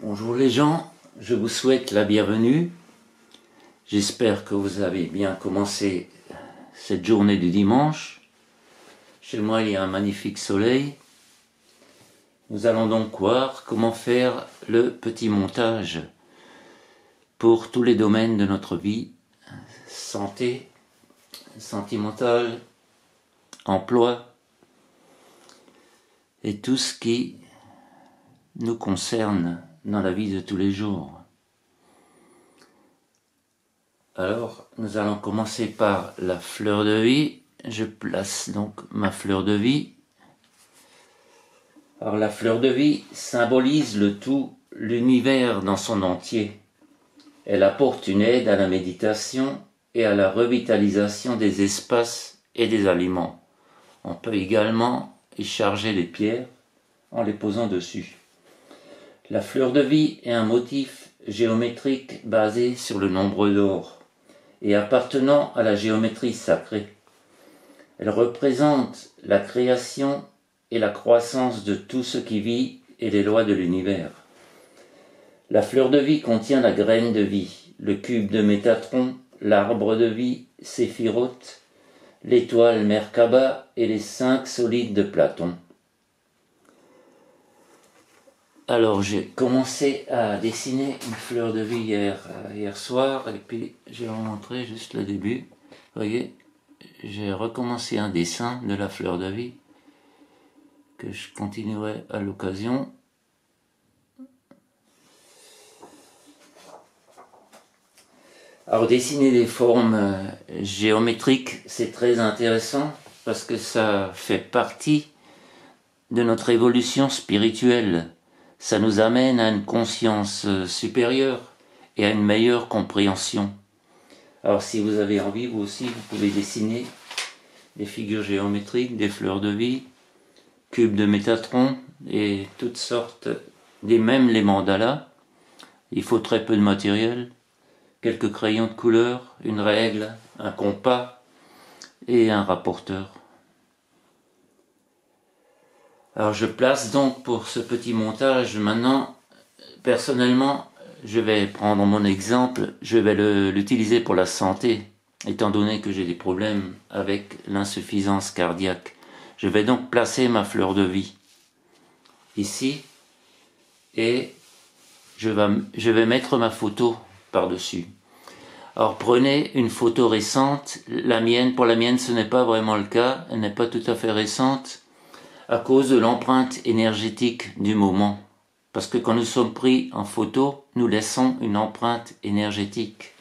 Bonjour les gens, je vous souhaite la bienvenue. J'espère que vous avez bien commencé cette journée du dimanche. Chez moi il y a un magnifique soleil. Nous allons donc voir comment faire le petit montage pour tous les domaines de notre vie. Santé, sentimentale, emploi et tout ce qui nous concerne dans la vie de tous les jours. Alors, nous allons commencer par la fleur de vie. Je place donc ma fleur de vie. Alors, la fleur de vie symbolise le tout, l'univers dans son entier. Elle apporte une aide à la méditation et à la revitalisation des espaces et des aliments. On peut également y charger les pierres en les posant dessus. La fleur de vie est un motif géométrique basé sur le nombre d'or et appartenant à la géométrie sacrée. Elle représente la création et la croissance de tout ce qui vit et les lois de l'univers. La fleur de vie contient la graine de vie, le cube de Métatron, l'arbre de vie, Séphiroth, l'étoile Merkaba et les 5 solides de Platon. Alors j'ai commencé à dessiner une fleur de vie hier soir et puis j'ai remontré juste le début. Vous voyez, j'ai recommencé un dessin de la fleur de vie que je continuerai à l'occasion. Alors dessiner des formes géométriques, c'est très intéressant parce que ça fait partie de notre évolution spirituelle. Ça nous amène à une conscience supérieure et à une meilleure compréhension. Alors si vous avez envie, vous aussi, vous pouvez dessiner des figures géométriques, des fleurs de vie, cubes de Métatron et toutes sortes, même les mandalas. Il faut très peu de matériel, quelques crayons de couleur, une règle, un compas et un rapporteur. Alors je place donc pour ce petit montage maintenant, personnellement, je vais prendre mon exemple, je vais l'utiliser pour la santé, étant donné que j'ai des problèmes avec l'insuffisance cardiaque. Je vais donc placer ma fleur de vie ici et je vais mettre ma photo par-dessus. Alors prenez une photo récente, pour la mienne ce n'est pas vraiment le cas, elle n'est pas tout à fait récente, à cause de l'empreinte énergétique du moment. Parce que quand nous sommes pris en photo, nous laissons une empreinte énergétique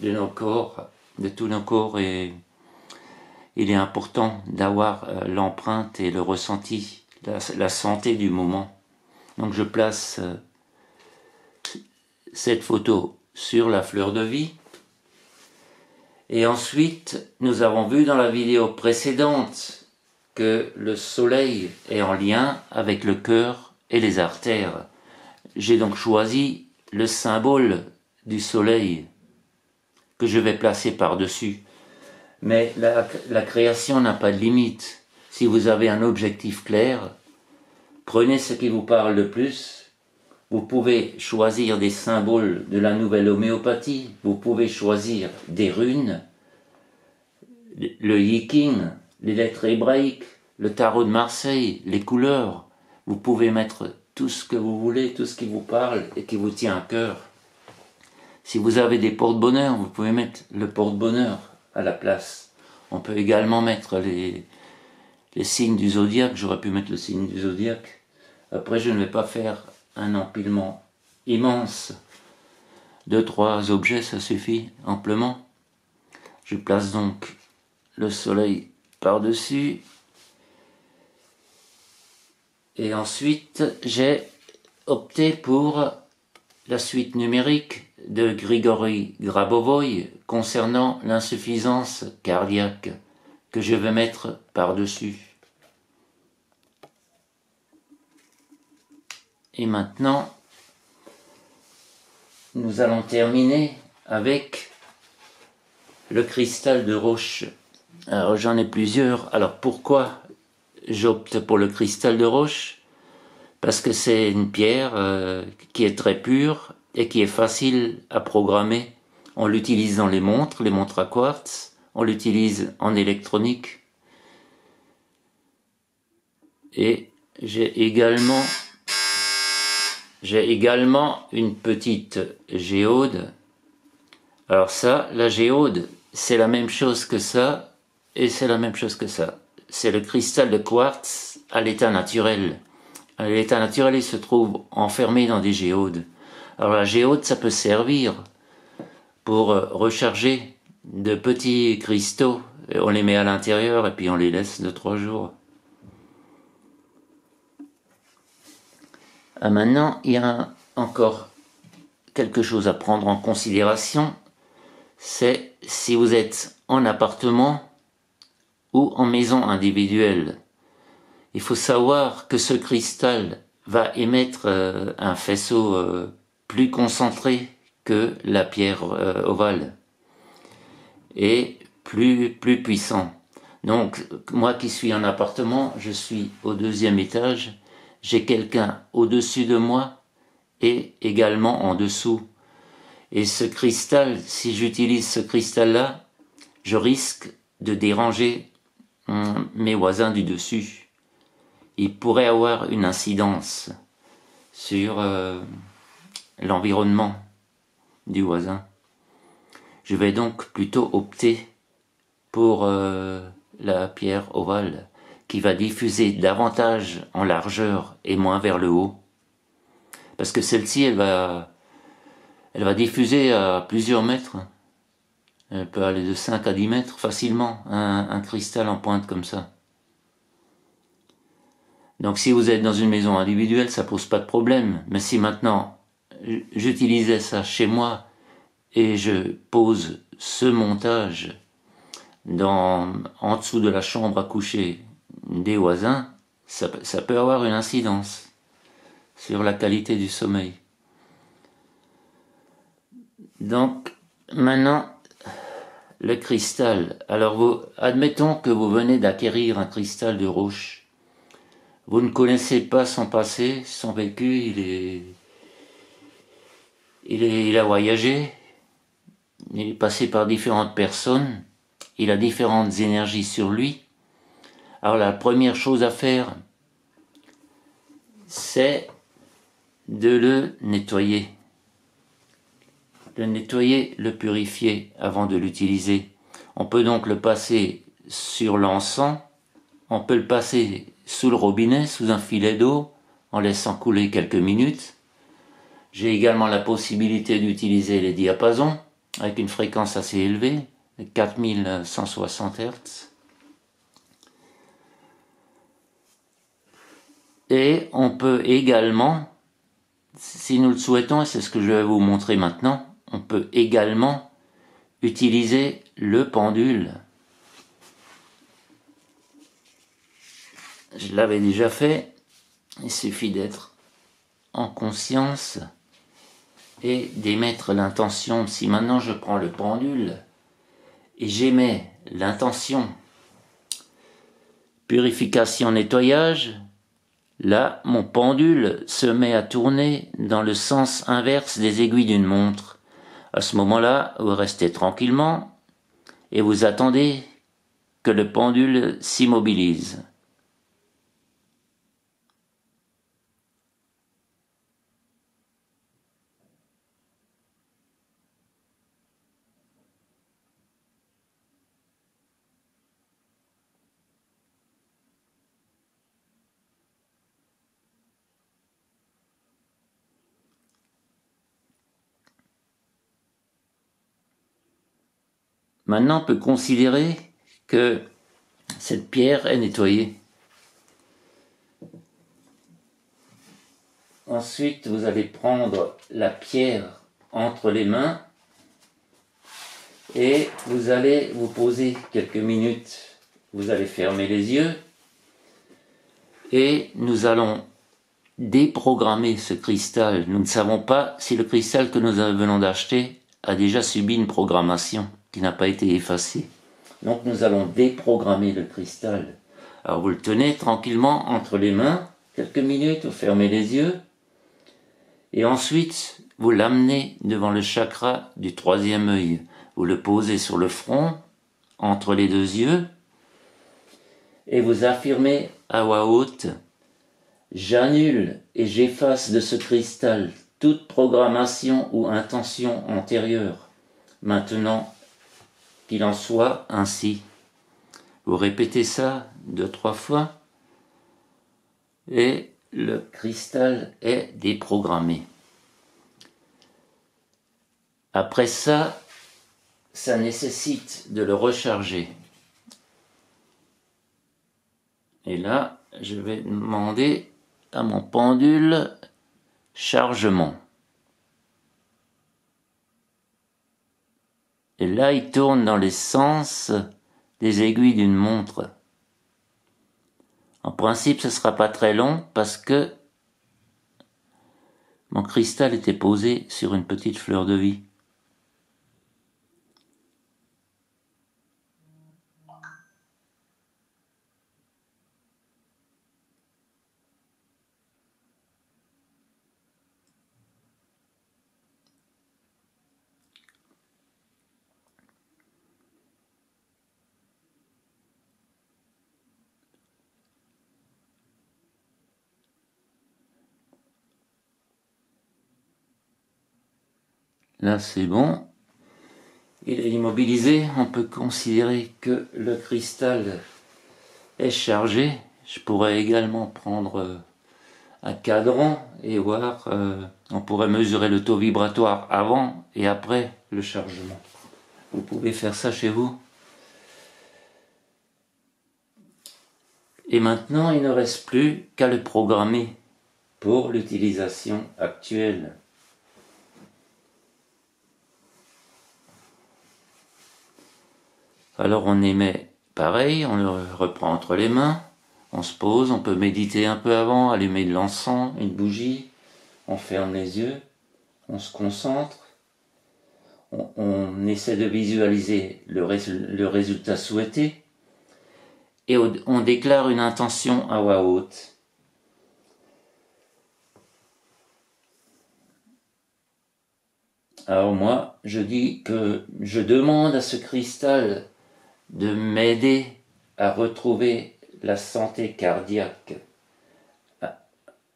de nos corps, de tous nos corps, et il est important d'avoir l'empreinte et le ressenti, la santé du moment. Donc je place cette photo sur la fleur de vie. Et ensuite, nous avons vu dans la vidéo précédente que le soleil est en lien avec le cœur et les artères. J'ai donc choisi le symbole du soleil que je vais placer par-dessus. Mais la création n'a pas de limite. Si vous avez un objectif clair, prenez ce qui vous parle le plus. Vous pouvez choisir des symboles de la nouvelle homéopathie, vous pouvez choisir des runes, le yiking, les lettres hébraïques, le tarot de Marseille, les couleurs. Vous pouvez mettre tout ce que vous voulez, tout ce qui vous parle et qui vous tient à cœur. Si vous avez des porte-bonheur, vous pouvez mettre le porte-bonheur à la place. On peut également mettre les signes du zodiaque. J'aurais pu mettre le signe du zodiaque. Après, je ne vais pas faire un empilement immense. 2-3 objets, ça suffit amplement. Je place donc le soleil par-dessus. Et ensuite, j'ai opté pour la suite numérique de Grigory Grabovoï concernant l'insuffisance cardiaque que je vais mettre par-dessus. Et maintenant, nous allons terminer avec le cristal de roche. Alors j'en ai plusieurs. Alors pourquoi j'opte pour le cristal de roche? parce que c'est une pierre qui est très pure et qui est facile à programmer. On l'utilise dans les montres à quartz, on l'utilise en électronique. Et j'ai également une petite géode. Alors ça, la géode, c'est la même chose que ça, et c'est la même chose que ça. C'est le cristal de quartz à l'état naturel. À l'état naturel, il se trouve enfermé dans des géodes. Alors la géode, ça peut servir pour recharger de petits cristaux. On les met à l'intérieur et puis on les laisse 2-3 jours. Maintenant, il y a encore quelque chose à prendre en considération, c'est si vous êtes en appartement ou en maison individuelle. Il faut savoir que ce cristal va émettre un faisceau plus concentré que la pierre ovale et plus puissant. Donc, moi qui suis en appartement, je suis au 2e étage, j'ai quelqu'un au-dessus de moi et également en dessous. Et ce cristal, si j'utilise ce cristal-là, je risque de déranger mes voisins du dessus. Il pourrait avoir une incidence sur l'environnement du voisin. Je vais donc plutôt opter pour la pierre ovale, qui va diffuser davantage en largeur et moins vers le haut. Parce que celle-ci, elle va diffuser à plusieurs mètres. Elle peut aller de 5 à 10 mètres facilement, un cristal en pointe comme ça. Donc si vous êtes dans une maison individuelle, ça pose pas de problème. Mais si maintenant, j'utilisais ça chez moi et je pose ce montage en dessous de la chambre à coucher des voisins, ça peut avoir une incidence sur la qualité du sommeil. Donc, maintenant, le cristal. Alors, admettons que vous venez d'acquérir un cristal de roche. Vous ne connaissez pas son passé, son vécu, il a voyagé, il est passé par différentes personnes, il a différentes énergies sur lui. Alors la première chose à faire, c'est de le nettoyer. Le purifier avant de l'utiliser. On peut donc le passer sur l'encens, on peut le passer sous le robinet, sous un filet d'eau, en laissant couler quelques minutes. J'ai également la possibilité d'utiliser les diapasons, avec une fréquence assez élevée, 4160 Hz. Et on peut également, si nous le souhaitons, et c'est ce que je vais vous montrer maintenant, on peut également utiliser le pendule. Je l'avais déjà fait, il suffit d'être en conscience et d'émettre l'intention. Si maintenant je prends le pendule et j'émets l'intention purification nettoyage, là mon pendule se met à tourner dans le sens inverse des aiguilles d'une montre. À ce moment-là, vous restez tranquillement et vous attendez que le pendule s'immobilise. Maintenant, on peut considérer que cette pierre est nettoyée. Ensuite, vous allez prendre la pierre entre les mains et vous allez vous poser quelques minutes. Vous allez fermer les yeux et nous allons déprogrammer ce cristal. Nous ne savons pas si le cristal que nous venons d'acheter a déjà subi une programmation qui n'a pas été effacée. Donc nous allons déprogrammer le cristal. Alors vous le tenez tranquillement entre les mains quelques minutes, vous fermez les yeux. Et ensuite, vous l'amenez devant le chakra du troisième œil. Vous le posez sur le front, entre les deux yeux, et vous affirmez à voix haute: j'annule et j'efface de ce cristal toute programmation ou intention antérieure. Maintenant qu'il en soit ainsi. Vous répétez ça 2-3 fois et le cristal est déprogrammé. Après ça, ça nécessite de le recharger. Et là, je vais demander à mon pendule chargement. Et là, il tourne dans les sens des aiguilles d'une montre. En principe, ce ne sera pas très long parce que mon cristal était posé sur une petite fleur de vie. Là, c'est bon. Il est immobilisé. On peut considérer que le cristal est chargé. Je pourrais également prendre un cadran et voir. On pourrait mesurer le taux vibratoire avant et après le chargement. Vous pouvez faire ça chez vous. Et maintenant, il ne reste plus qu'à le programmer pour l'utilisation actuelle. Alors on émet pareil, on le reprend entre les mains, on se pose, on peut méditer un peu avant, allumer de l'encens, une bougie, on ferme les yeux, on se concentre, on essaie de visualiser le résultat souhaité et on déclare une intention à voix haute. Alors moi, je dis que je demande à ce cristal de m'aider à retrouver la santé cardiaque,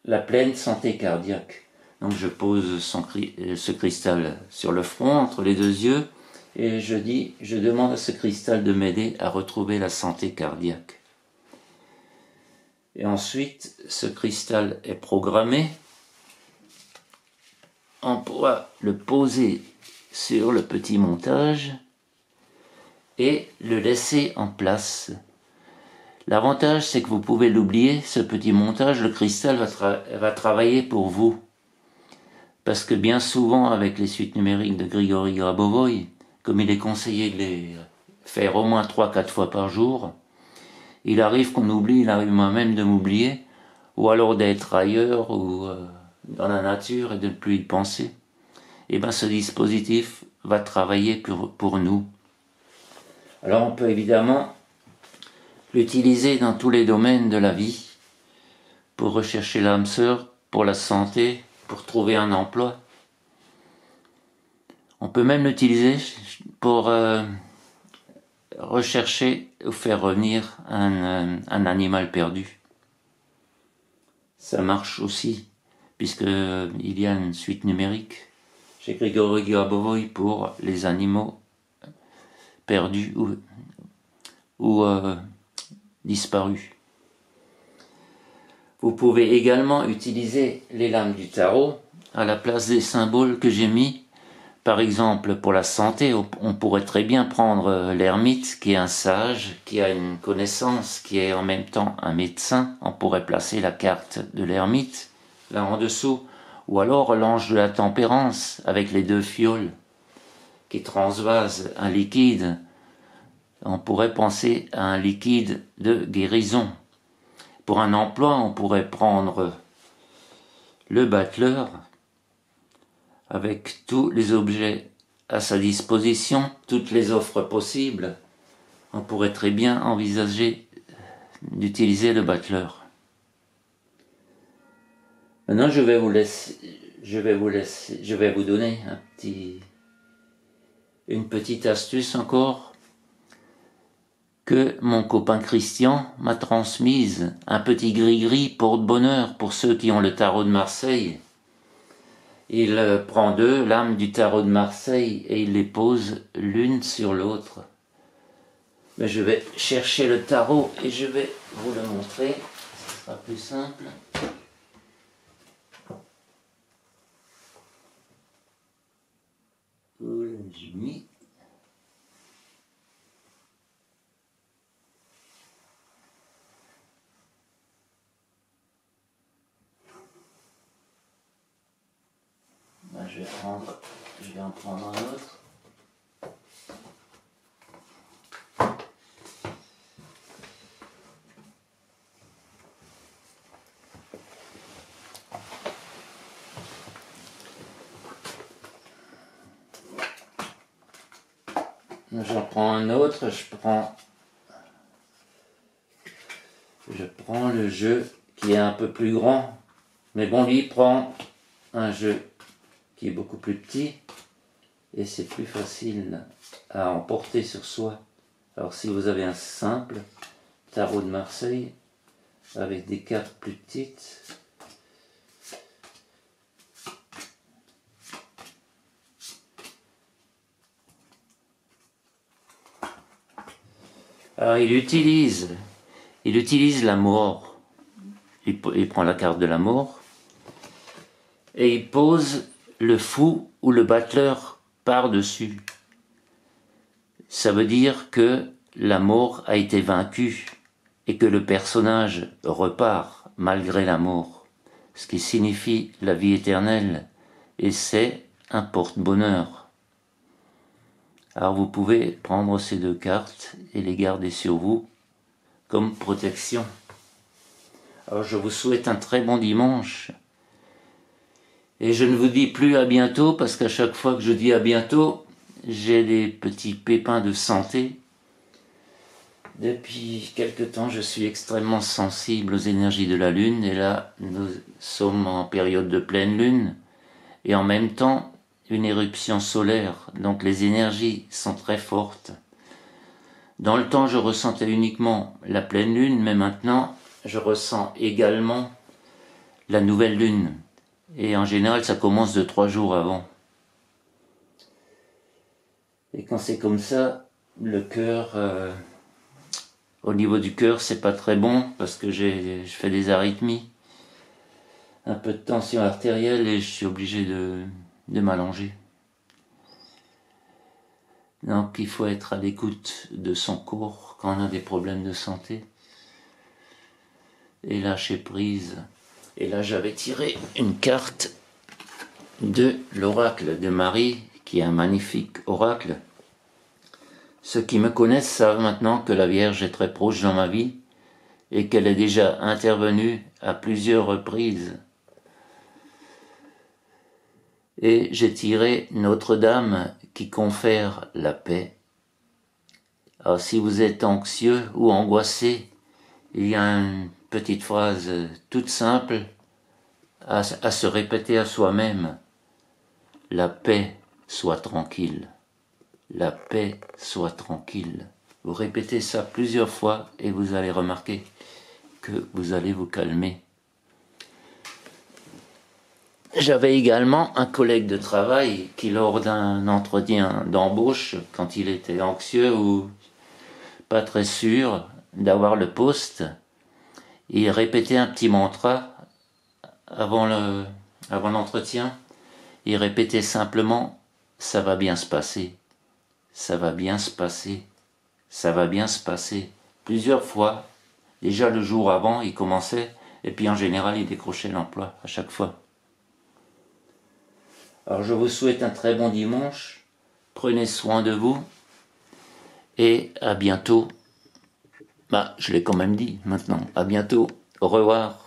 la pleine santé cardiaque. Donc je pose ce cristal sur le front, entre les deux yeux, et je demande à ce cristal de m'aider à retrouver la santé cardiaque. Et ensuite, ce cristal est programmé. On pourra le poser sur le petit montage et le laisser en place. L'avantage, c'est que vous pouvez l'oublier, ce petit montage, le cristal va travailler pour vous. Parce que bien souvent, avec les suites numériques de Grigory Grabovoï, comme il est conseillé de les faire au moins 3-4 fois par jour, il arrive qu'on oublie, il arrive moi-même de m'oublier, ou alors d'être ailleurs, ou dans la nature et de ne plus y penser. Et bien ce dispositif va travailler pour nous. Alors on peut évidemment l'utiliser dans tous les domaines de la vie, pour rechercher l'âme sœur, pour la santé, pour trouver un emploi. On peut même l'utiliser pour rechercher ou faire revenir un animal perdu. Ça marche aussi, puisqu'il y a une suite numérique chez Grigory Grabovoï pour les animaux perdus ou disparus. Vous pouvez également utiliser les lames du tarot à la place des symboles que j'ai mis. Par exemple, pour la santé, on pourrait très bien prendre l'ermite, qui est un sage, qui a une connaissance, qui est en même temps un médecin. On pourrait placer la carte de l'ermite là en dessous. Ou alors l'ange de la tempérance, avec les 2 fioles, qui transvasent un liquide. On pourrait penser à un liquide de guérison. Pour un emploi, on pourrait prendre le battleur, avec tous les objets à sa disposition, toutes les offres possibles. On pourrait très bien envisager d'utiliser le battleur. Maintenant, je vais vous donner une petite astuce encore que mon copain Christian m'a transmise. Un petit gris-gris porte-bonheur pour ceux qui ont le tarot de Marseille. Il prend deux lames du tarot de Marseille et il les pose l'une sur l'autre. Mais je vais chercher le tarot et je vais vous le montrer. Ce sera plus simple. Où l'ai-je mis ? Ben, je vais en prendre un autre. J'en prends un autre, je prends le jeu qui est un peu plus grand, mais bon, lui prend un jeu qui est beaucoup plus petit et c'est plus facile à emporter sur soi. Alors si vous avez un simple tarot de Marseille avec des cartes plus petites, alors il utilise la mort. Il prend la carte de la mort et il pose le fou ou le battleur par-dessus. Ça veut dire que la mort a été vaincue et que le personnage repart malgré la mort, ce qui signifie la vie éternelle, et c'est un porte-bonheur. Alors vous pouvez prendre ces deux cartes et les garder sur vous comme protection. Alors je vous souhaite un très bon dimanche. Et je ne vous dis plus à bientôt, parce qu'à chaque fois que je dis à bientôt, j'ai des petits pépins de santé. Depuis quelque temps, je suis extrêmement sensible aux énergies de la Lune, et là, nous sommes en période de pleine Lune, et en même temps, une éruption solaire, donc les énergies sont très fortes. Dans le temps, je ressentais uniquement la pleine Lune, mais maintenant, je ressens également la nouvelle Lune. Et en général, ça commence de 3 jours avant. Et quand c'est comme ça, le cœur, au niveau du cœur, c'est pas très bon parce que je fais des arythmies, un peu de tension artérielle et je suis obligé de m'allonger. Donc il faut être à l'écoute de son corps quand on a des problèmes de santé et lâcher prise. Et là, j'avais tiré une carte de l'oracle de Marie, qui est un magnifique oracle. Ceux qui me connaissent savent maintenant que la Vierge est très proche dans ma vie et qu'elle est déjà intervenue à plusieurs reprises. Et j'ai tiré Notre-Dame qui confère la paix. Alors si vous êtes anxieux ou angoissé, il y a une petite phrase toute simple à se répéter à soi-même. La paix soit tranquille. La paix soit tranquille. Vous répétez ça plusieurs fois et vous allez remarquer que vous allez vous calmer. J'avais également un collègue de travail qui, lors d'un entretien d'embauche, quand il était anxieux ou pas très sûr d'avoir le poste, il répétait un petit mantra avant l'entretien. Il répétait simplement « ça va bien se passer, ça va bien se passer, ça va bien se passer ». Plusieurs fois, déjà le jour avant, il commençait, et puis en général, il décrochait l'emploi à chaque fois. Alors je vous souhaite un très bon dimanche, prenez soin de vous, et à bientôt. Je l'ai quand même dit maintenant, à bientôt, au revoir.